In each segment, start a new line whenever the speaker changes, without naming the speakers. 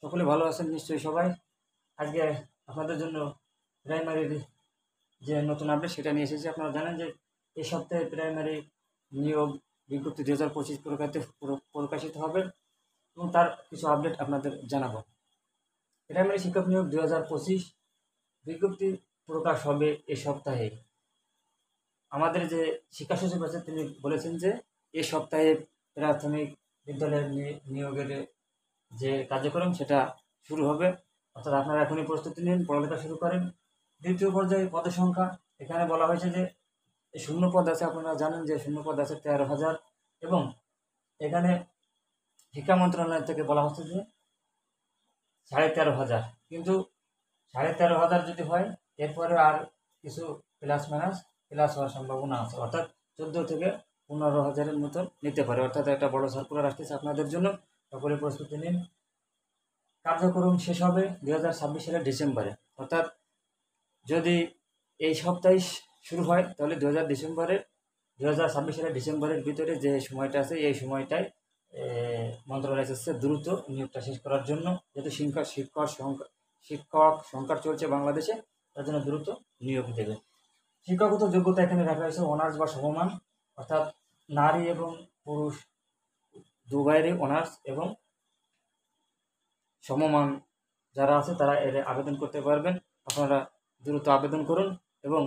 সকলে ভালো আছেন নিশ্চয়ই সবাই। আজকে আপনাদের জন্য প্রাইমারির যে নতুন আপডেট সেটা নিয়ে এসেছি। আপনারা জানেন যে এই সপ্তাহে প্রাইমারি নিয়োগ বিজ্ঞপ্তি 2025 প্রকাশিত হবে এবং তার কিছু আপডেট আপনাদের জানাবো। প্রাইমারি শিক্ষক নিয়োগ 2025 বিজ্ঞপ্তি প্রকাশ হবে এই সপ্তাহে। আমাদের যে শিক্ষা সচিব আছে তিনি বলেছেন যে এই সপ্তাহে প্রাথমিক বিদ্যালয়ের নিয়োগের যে কার্যক্রম সেটা শুরু হবে, অর্থাৎ আপনারা এখনই প্রস্তুতি নিন, পড়ালেখা শুরু করেন। দ্বিতীয় পর্যায়ে পদের সংখ্যা এখানে বলা হয়েছে যে শূন্য পদ আছে, আপনারা জানেন যে শূন্য পদ আছে 13,000 এবং এখানে শিক্ষা মন্ত্রণালয় থেকে বলা হচ্ছে যে 13,500, কিন্তু 13,500 যদি হয় এরপরে আর কিছু প্লাস হওয়ার সম্ভাবনা আছে, অর্থাৎ 14 থেকে 15,000-এর মতন নিতে পারে। অর্থাৎ একটা বড় সার্কুলার আসতেছে আপনাদের জন্য, সকলে প্রস্তুতি নিন। কার্যক্রম শেষ হবে 2026 সালের ডিসেম্বরে, অর্থাৎ যদি এই সপ্তাহে শুরু হয় তাহলে 2026 সালের ডিসেম্বরের ভিতরে যে সময়টা আছে এই সময়টায় মন্ত্রণালয় এসেছে দ্রুত নিয়োগটা শেষ করার জন্য, যেহেতু শিক্ষক সংকট চলছে বাংলাদেশে, তার জন্য দ্রুত নিয়োগ দেবে। শিক্ষাগত যোগ্যতা এখানে রাখা হয়েছে অনার্স বা সমমান, অর্থাৎ নারী এবং পুরুষ দুবাইয়েরই অনার্স এবং সমমান যারা আছে তারা এর আবেদন করতে পারবেন। আপনারা দ্রুত আবেদন করুন এবং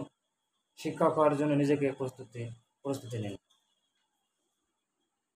শিক্ষক হওয়ার জন্য নিজেকে প্রস্তুতি নিন।